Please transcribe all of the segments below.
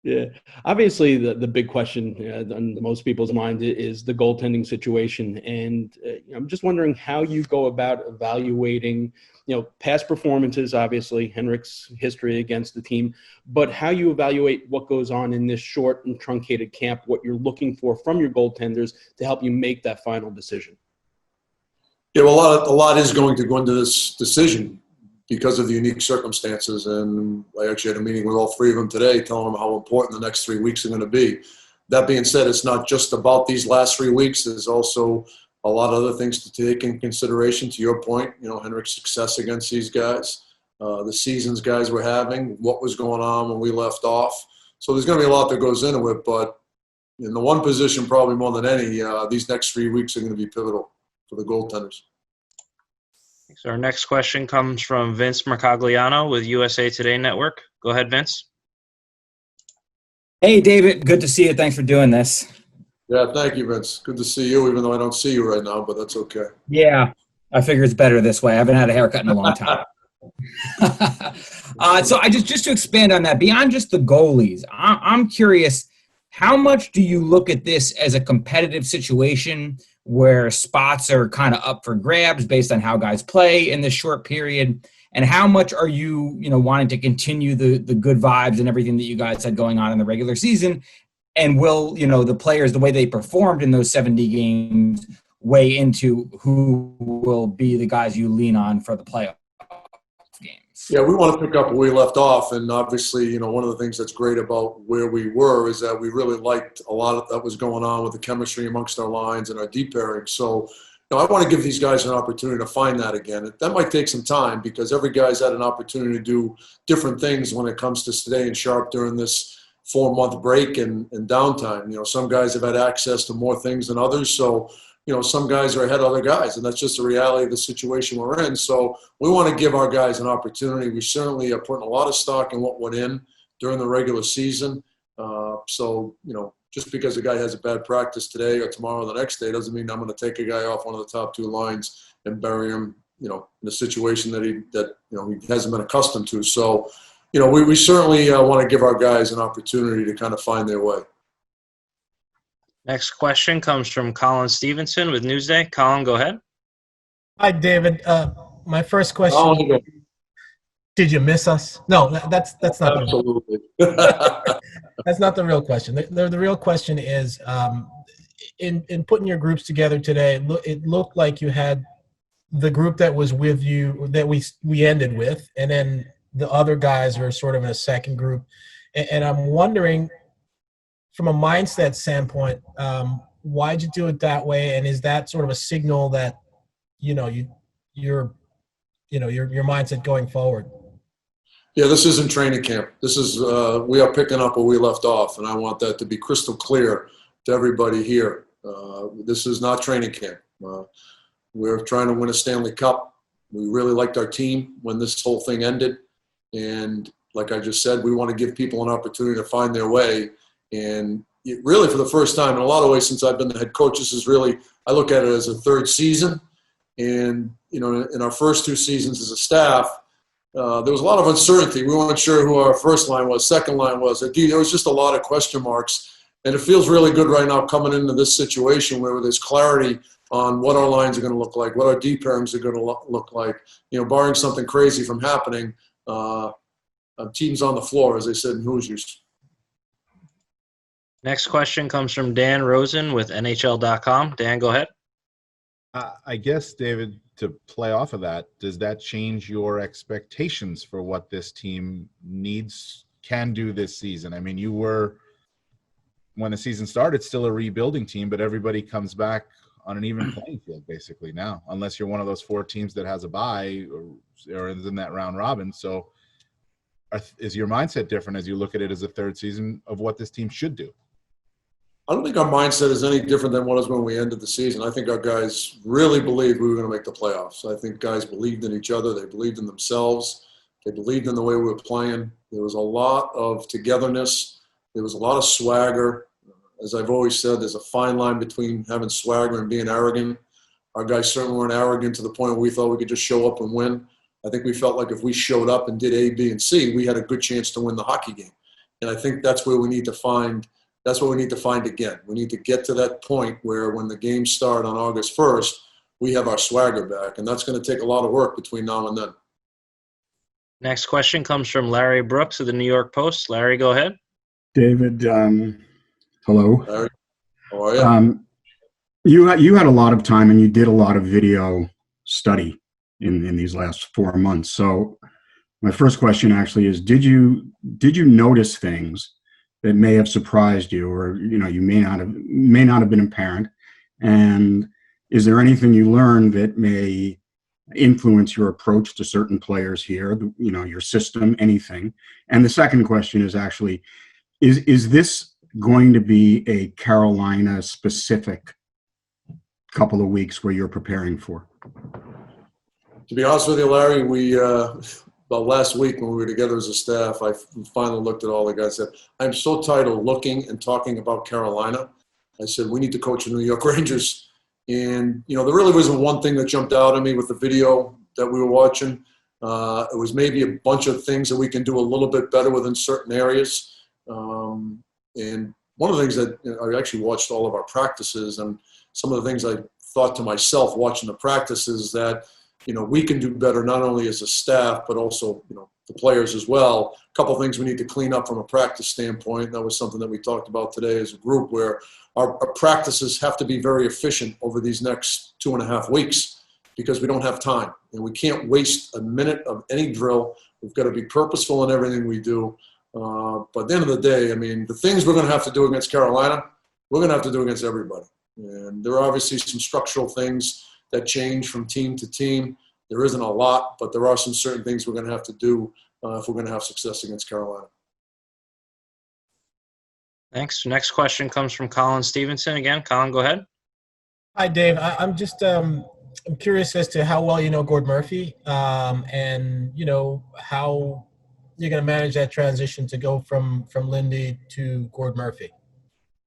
Yeah, obviously the big question on most people's mind is the goaltending situation, and I'm just wondering how you go about evaluating, past performances. Obviously, Henrik's history against the team, but how you evaluate what goes on in this short and truncated camp, what you're looking for from your goaltenders to help you make that final decision. Yeah, well, a lot is going to go into this decision because of the unique circumstances. And I actually had a meeting with all three of them today, telling them how important the next 3 weeks are going to be. That being said, it's not just about these last 3 weeks. There's also a lot of other things to take in consideration. To your point, Henrik's success against these guys, the seasons guys were having, what was going on when we left off. So there's going to be a lot that goes into it. But in the one position, probably more than any, these next 3 weeks are going to be pivotal for the goaltenders. So our next question comes from Vince Mercogliano with USA Today Network. Go ahead, Vince. Hey, David. Good to see you. Thanks for doing this. Yeah, thank you, Vince. Good to see you, even though I don't see you right now, but that's okay. Yeah, I figure it's better this way. I haven't had a haircut in a long time. So I just to expand on that, beyond just the goalies, I'm curious, how much do you look at this as a competitive situation where spots are kind of up for grabs based on how guys play in this short period? And how much are you, wanting to continue the good vibes and everything that you guys had going on in the regular season? And will, the players, the way they performed in those 70 games, weigh into who will be the guys you lean on for the playoff games? Yeah, we want to pick up where we left off. And obviously, one of the things that's great about where we were is that we really liked a lot of that was going on with the chemistry amongst our lines and our deep pairing. So, I want to give these guys an opportunity to find that again. That might take some time because every guy's had an opportunity to do different things when it comes to staying sharp during this 4-month break and downtime. Some guys have had access to more things than others. So, some guys are ahead of other guys, and that's just the reality of the situation we're in. So we want to give our guys an opportunity. We certainly are putting a lot of stock in what went in during the regular season. So, just because a guy has a bad practice today or tomorrow or the next day doesn't mean I'm going to take a guy off one of the top 2 lines and bury him, in a situation that he hasn't been accustomed to. So, we certainly want to give our guys an opportunity to kind of find their way. Next question comes from Colin Stevenson with Newsday. Colin, go ahead. Hi, David. My first question, did you miss us? No, that's not absolutely. That's not the real question. The real question is, in putting your groups together today, it looked like you had the group that was with you that we ended with, and then the other guys are sort of in a second group. And I'm wondering, from a mindset standpoint, why'd you do it that way? And is that sort of a signal that, your mindset going forward? Yeah, this isn't training camp. This is we are picking up where we left off, and I want that to be crystal clear to everybody here. This is not training camp. We're trying to win a Stanley Cup. We really liked our team when this whole thing ended, and like I just said, we want to give people an opportunity to find their way. And really, for the first time in a lot of ways since I've been the head coach, this is really, I look at it as a third season. And, in our first 2 seasons as a staff, there was a lot of uncertainty. We weren't sure who our first line was, second line was. There was just a lot of question marks. And it feels really good right now coming into this situation where there's clarity on what our lines are going to look like, what our deep pairings are going to look like. Barring something crazy from happening, teams on the floor, as they said in Hoosiers. Next question comes from Dan Rosen with NHL.com. Dan, go ahead. I guess, David, to play off of that, does that change your expectations for what this team can do this season? I mean, you were, when the season started, still a rebuilding team, but everybody comes back on an even playing field basically now, unless you're one of those 4 teams that has a bye or is in that round robin. So is your mindset different as you look at it as a third season of what this team should do? I don't think our mindset is any different than what it was when we ended the season. I think our guys really believed we were going to make the playoffs. I think guys believed in each other. They believed in themselves. They believed in the way we were playing. There was a lot of togetherness. There was a lot of swagger. As I've always said, there's a fine line between having swagger and being arrogant. Our guys certainly weren't arrogant to the point where we thought we could just show up and win. I think we felt like if we showed up and did A, B, and C, we had a good chance to win the hockey game. And I think that's where we need to find. That's what we need to find again. We need to get to that point where when the games start on August 1st, we have our swagger back, and that's going to take a lot of work between now and then. Next question comes from Larry Brooks of the New York Post. Larry, go ahead. David, hello. Larry, how are you? You had a lot of time and you did a lot of video study in these last 4 months. So my first question actually is, did you notice things that may have surprised you, or you may not have been apparent? And is there anything you learned that may influence your approach to certain players here, your system, anything? And the second question is actually, is this going to be a Carolina specific couple of weeks where you're preparing for? To be honest with you, Larry, we about last week when we were together as a staff, I finally looked at all the guys and said, I'm so tired of looking and talking about Carolina. I said, we need to coach the New York Rangers. And, there really wasn't one thing that jumped out at me with the video that we were watching. It was maybe a bunch of things that we can do a little bit better within certain areas. And one of the things that I actually watched all of our practices, and some of the things I thought to myself watching the practices that, we can do better, not only as a staff, but also, the players as well. A couple of things we need to clean up from a practice standpoint. That was something that we talked about today as a group, where our practices have to be very efficient over these next 2.5 weeks because we don't have time. And we can't waste a minute of any drill. We've got to be purposeful in everything we do. But at the end of the day, the things we're going to have to do against Carolina, we're going to have to do against everybody. And there are obviously some structural things that change from team to team. There isn't a lot, but there are some certain things we're going to have to do if we're going to have success against Carolina. Thanks. Next question comes from Colin Stevenson again. Colin, go ahead. Hi, Dave. I'm just I'm curious as to how well you know Gord Murphy, and how you're going to manage that transition to go from Lindy to Gord Murphy.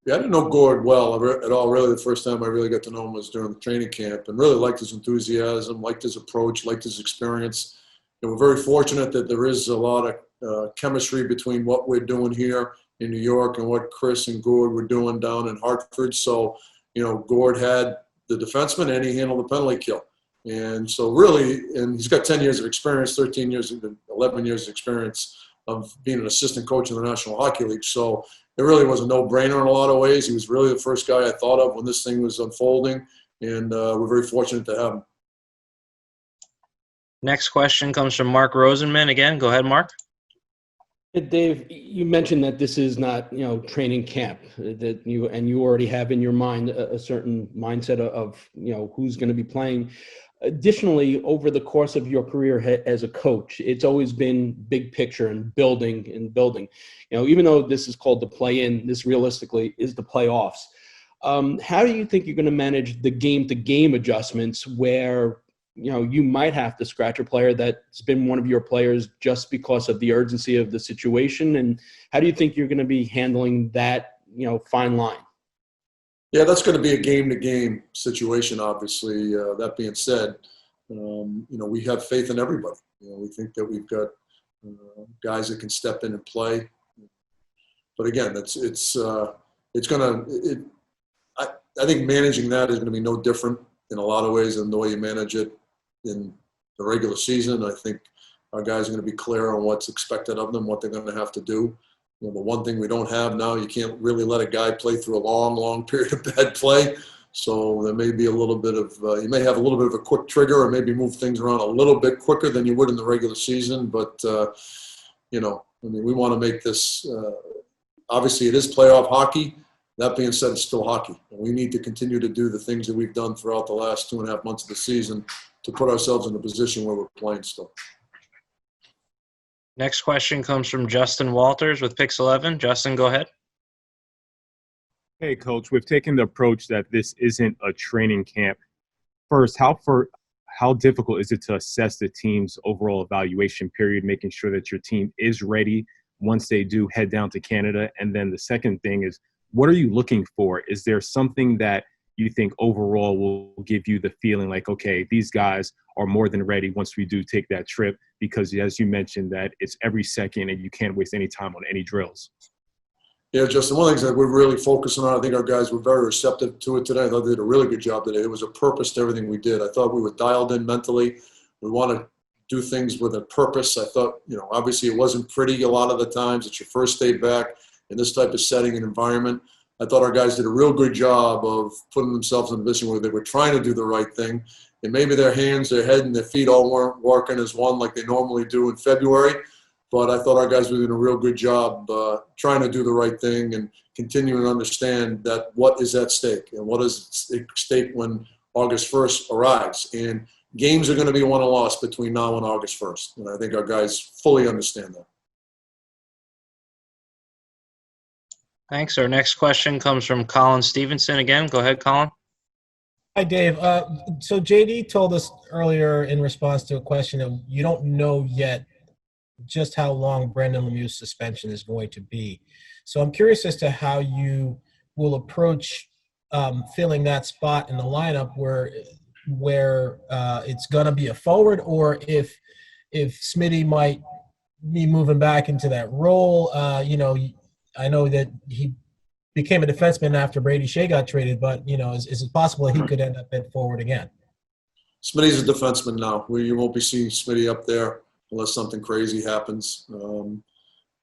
Yeah, I didn't know Gord well at all. Really, the first time I really got to know him was during the training camp, and really liked his enthusiasm, liked his approach, liked his experience. And we're very fortunate that there is a lot of chemistry between what we're doing here in New York and what Chris and Gord were doing down in Hartford. So, Gord had the defenseman and he handled the penalty kill. And so really, and he's got 10 years of experience, 11 years of experience of being an assistant coach in the National Hockey League. So it really was a no-brainer in a lot of ways. He was really the first guy I thought of when this thing was unfolding, and we're very fortunate to have him. Next question comes from Mark Rosenman again. Go ahead, Mark. Dave, you mentioned that this is not, training camp, that you already have in your mind a certain mindset of who's going to be playing. Additionally, over the course of your career as a coach, it's always been big picture and building. Even though this is called the play-in, this realistically is the playoffs. How do you think you're going to manage the game-to-game adjustments where you might have to scratch a player that's been one of your players just because of the urgency of the situation? And how do you think you're going to be handling that, fine line? Yeah, that's going to be a game-to-game situation, obviously. That being said, we have faith in everybody. We think that we've got guys that can step in and play. But again, I think managing that is going to be no different in a lot of ways than the way you manage it in the regular season. I think our guys are going to be clear on what's expected of them, what they're going to have to do. The one thing we don't have now, you can't really let a guy play through a long, long period of bad play. So there may be a little bit of, you may have a little bit of a quick trigger or maybe move things around a little bit quicker than you would in the regular season. But, we want to make this, obviously it is playoff hockey. That being said, it's still hockey. And we need to continue to do the things that we've done throughout the last 2.5 months of the season to put ourselves in a position where we're playing still. Next question comes from Justin Walters with Pix11. Justin, go ahead. Hey, Coach. We've taken the approach that this isn't a training camp. First, how difficult is it to assess the team's overall evaluation period, making sure that your team is ready once they do head down to Canada? And then the second thing is, what are you looking for? Is there something that you think overall will give you the feeling like, okay, these guys are more than ready once we do take that trip? Because as you mentioned, that it's every second and you can't waste any time on any drills. Yeah, Justin, one of the things that we're really focusing on, I think our guys were very receptive to it today. I thought they did a really good job today. There was a purpose to everything we did. I thought we were dialed in mentally. We want to do things with a purpose. I thought, obviously it wasn't pretty a lot of the times. It's your first day back in this type of setting and environment. I thought our guys did a real good job of putting themselves in a position where they were trying to do the right thing. And maybe their hands, their head, and their feet all weren't working as one like they normally do in February. But I thought our guys were doing a real good job trying to do the right thing and continuing to understand that what is at stake and what is at stake when August 1st arrives. And games are going to be won and lost between now and August 1st. And I think our guys fully understand that. Thanks. Our next question comes from Colin Stevenson again. Go ahead, Colin. Hi, Dave. So JD told us earlier in response to a question that you don't know yet just how long Brendan Lemieux's suspension is going to be. So I'm curious as to how you will approach filling that spot in the lineup where it's going to be a forward, or if Smitty might be moving back into that role. I know that he became a defenseman after Brady Shea got traded, but, is it possible that he could end up at forward again? Smitty's a defenseman now. You won't be seeing Smitty up there unless something crazy happens.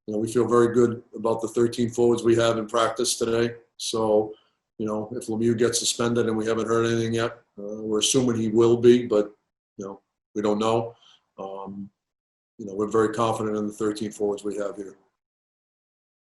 We feel very good about the 13 forwards we have in practice today. So, if Lemieux gets suspended and we haven't heard anything yet, we're assuming he will be, but, we don't know. We're very confident in the 13 forwards we have here.